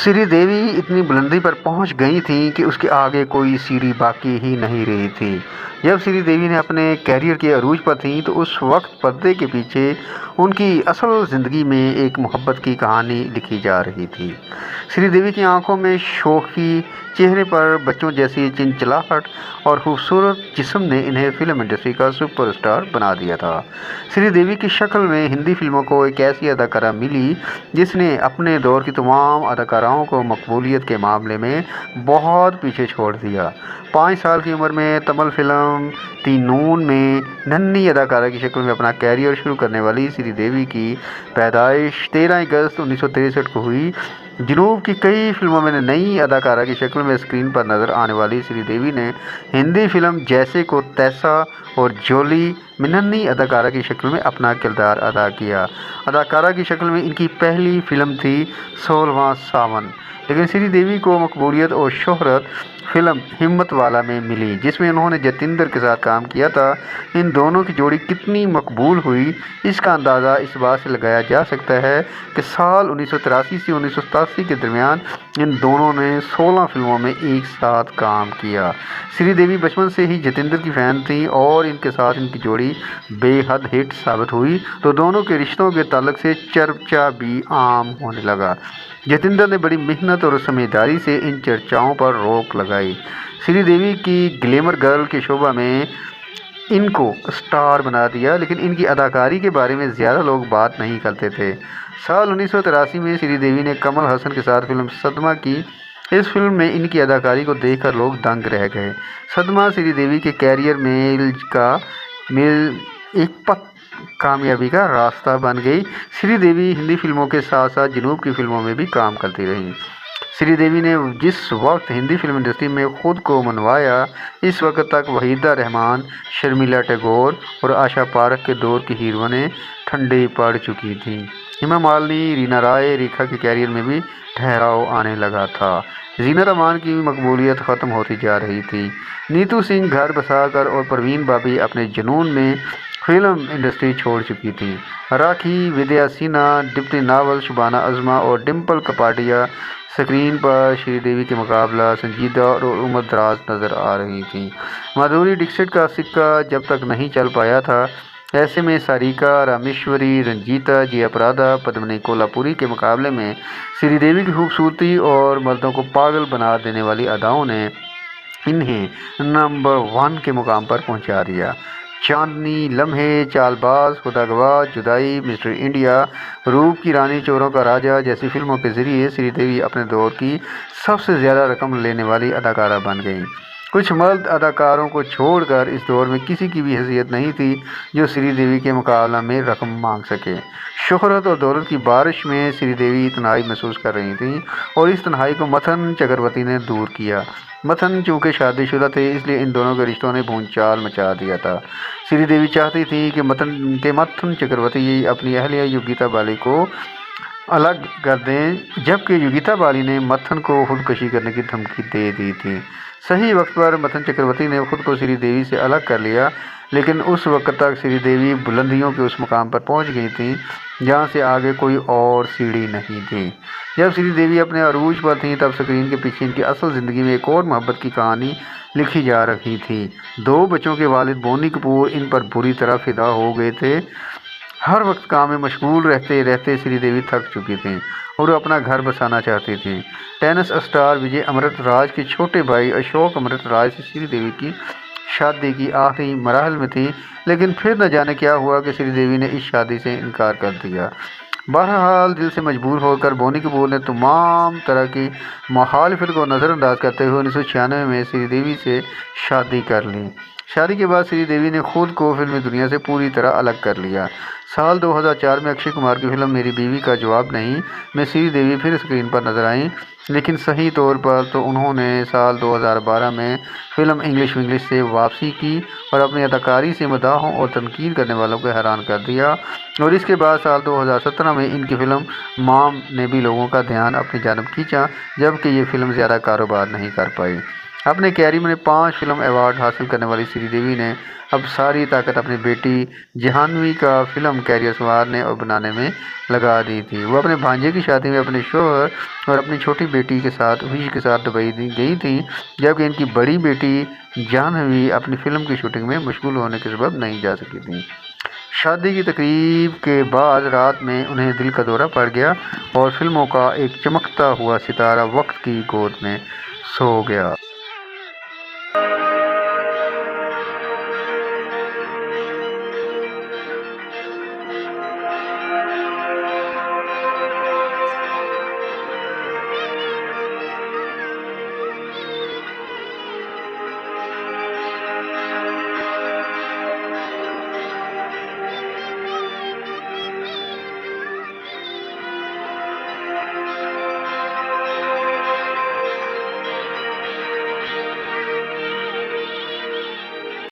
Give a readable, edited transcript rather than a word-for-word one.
श्रीदेवी इतनी बुलंदी पर पहुंच गई थीं कि उसके आगे कोई सीढ़ी बाकी ही नहीं रही थी। जब श्रीदेवी ने अपने कैरियर के अरूज पर थीं तो उस वक्त पर्दे के पीछे उनकी असल ज़िंदगी में एक मोहब्बत की कहानी लिखी जा रही थी। श्रीदेवी की आंखों में शौक़ी, चेहरे पर बच्चों जैसी चंचलाहट और खूबसूरत जिस्म ने इन्हें फिल्म इंडस्ट्री का सुपरस्टार बना दिया था। श्रीदेवी की शक्ल में हिंदी फिल्मों को एक ऐसी अदाकारा मिली जिसने अपने दौर की तमाम अदाकाराओं को मकबूलियत के मामले में बहुत पीछे छोड़ दिया। 5 साल की उम्र में तमिल फिल्म दी नून में नन्ही अदाकारा की शक्ल में अपना कैरियर शुरू करने वाली श्रीदेवी की पैदाइश 13 अगस्त 1963 को हुई। जनूब की कई फिल्मों में नई अदाकारा की शक्ल में स्क्रीन पर नज़र आने वाली श्रीदेवी ने हिंदी फिल्म जैसे को तैसा और जोली में नन्ही अदाकारा की शक्ल में अपना किरदार अदा किया। अदाकारा की शक्ल में इनकी पहली फिल्म थी 16वां सावन, लेकिन श्रीदेवी को मकबूलियत और शोहरत फिल्म हिम्मत वाला में मिली, जिसमें उन्होंने जतिंदर के साथ काम किया था। इन दोनों की जोड़ी कितनी मकबूल हुई, इसका अंदाज़ा इस बात से लगाया जा सकता है कि साल 1983 से 1987 के दरमियान इन दोनों ने 16 फिल्मों में एक साथ काम किया। श्रीदेवी बचपन से ही जतिंदर की फ़ैन थी और इनके साथ इनकी जोड़ी बेहद हिट साबित हुई, तो दोनों के रिश्तों के ताल्लुक से चर्चा भी आम होने लगा। जतिंदर ने बड़ी मेहनत और समझदारी से इन चर्चाओं पर रोक लगाई। श्रीदेवी की ग्लैमर गर्ल के शोबा में इनको स्टार बना दिया, लेकिन इनकी अदाकारी के बारे में ज़्यादा लोग बात नहीं करते थे। साल 1983 में श्रीदेवी ने कमल हसन के साथ फिल्म सदमा की। इस फिल्म में इनकी अदाकारी को देखकर लोग दंग रह गए। सदमा श्रीदेवी के कैरियर में एक कामयाबी का रास्ता बन गई। श्रीदेवी हिंदी फिल्मों के साथ साथ जनूब की फिल्मों में भी काम करती रहीं। श्रीदेवी ने जिस वक्त हिंदी फिल्म इंडस्ट्री में ख़ुद को मनवाया, इस वक्त तक वहीदा रहमान, शर्मिला टैगोर और आशा पारेख के दौर की हीरोइनें ठंडी पड़ चुकी थीं। हेमा मालिनी, रीना रॉय, रेखा के कैरियर में भी ठहराव आने लगा था। ज़ीना रहमान की मकबूलियत ख़त्म होती जा रही थी। नीतू सिंह घर बसाकर और परवीन बाबी अपने जुनून में फिल्म इंडस्ट्री छोड़ चुकी थी। राखी, विद्या सिन्हा, डिप्टी नावल, शुबाना आज़मा और डिम्पल कपाडिया स्क्रीन पर श्रीदेवी के मुकाबला संजीदा और उम्र दराज नज़र आ रही थीं। माधुरी दीक्षित का सिक्का जब तक नहीं चल पाया था, ऐसे में सारिका, रामेश्वरी, रंजीता, जया प्रदा, पद्मिनी कोल्हापुरी के मुकाबले में श्रीदेवी की खूबसूरती और मर्दों को पागल बना देने वाली अदाओं ने इन्हें नंबर 1 के मुकाम पर पहुंचा दिया। चांदनी, लम्हे, चालबाज, खुदागवाह, जुदाई, मिस्टर इंडिया, रूप की रानी, चोरों का राजा जैसी फिल्मों के ज़रिए श्रीदेवी अपने दौर की सबसे ज़्यादा रकम लेने वाली अदाकारा बन गईं। कुछ मर्द अदाकारों को छोड़कर इस दौर में किसी की भी हैसियत नहीं थी जो श्रीदेवी के मुकाबला में रकम मांग सके। शोहरत और दौलत की बारिश में श्रीदेवी तन्हाई महसूस कर रही थीं और इस तन्हाई को मथन चक्रवर्ती ने दूर किया। मथन चूँकि शादीशुदा थे, इसलिए इन दोनों के रिश्तों ने भूचाल मचा दिया था। श्रीदेवी चाहती थी कि मथन चक्रवर्ती अपनी अहलिया योगिता बाली को अलग कर दें, जबकि योगिता बाली ने मथन को खुदकुशी करने की धमकी दे दी थी। सही वक्त पर मथन चक्रवर्ती ने खुद को श्रीदेवी से अलग कर लिया, लेकिन उस वक्त तक श्रीदेवी बुलंदियों के उस मुकाम पर पहुंच गई थी जहां से आगे कोई और सीढ़ी नहीं थी। जब श्रीदेवी अपने अरूज पर थीं, तब स्क्रीन के पीछे इनकी असल ज़िंदगी में एक और मोहब्बत की कहानी लिखी जा रही थी। 2 बच्चों के वालिद बोनी कपूर इन पर बुरी तरह फिदा हो गए थे। हर वक्त काम में मशगूल रहते रहते श्रीदेवी थक चुकी थीं और अपना घर बसाना चाहती थीं। टेनिस स्टार विजय अमृतराज के छोटे भाई अशोक अमृतराज से श्रीदेवी की शादी की आखिरी मराहल में थी, लेकिन फिर न जाने क्या हुआ कि श्रीदेवी ने इस शादी से इनकार कर दिया। बहरहाल दिल से मजबूर होकर बोनी कपूर ने तमाम तरह की मुखालिफत को नज़रअंदाज करते हुए 1996 में श्रीदेवी से शादी कर ली। शादी के बाद श्रीदेवी ने खुद को फिल्मी दुनिया से पूरी तरह अलग कर लिया। साल 2004 में अक्षय कुमार की फिल्म मेरी बीवी का जवाब नहीं में श्रीदेवी फिर स्क्रीन पर नजर आईं, लेकिन सही तौर पर तो उन्होंने साल 2012 में फिल्म इंग्लिश विंग्लिश से वापसी की और अपनी अदाकारी से मदाहों और तनकीद करने वालों को हैरान कर दिया। और इसके बाद साल 2017 में इनकी फिल्म माम ने भी लोगों का ध्यान अपनी जानब खींचा, जबकि ये फिल्म ज़्यादा कारोबार नहीं कर पाई। अपने कैरियर में 5 फिल्म अवार्ड हासिल करने वाली श्रीदेवी ने अब सारी ताकत अपनी बेटी जाह्नवी का फिल्म कैरियर संवारने और बनाने में लगा दी थी। वो अपने भांजे की शादी में अपने शौहर और अपनी छोटी बेटी के साथ विश के साथ दुबई गई थी, जबकि इनकी बड़ी बेटी जाह्नवी अपनी फिल्म की शूटिंग में मशगूल होने के सबब नहीं जा सकी थी। शादी की तकरीब के बाद रात में उन्हें दिल का दौरा पड़ गया और फिल्मों का एक चमकता हुआ सितारा वक्त की गोद में सो गया।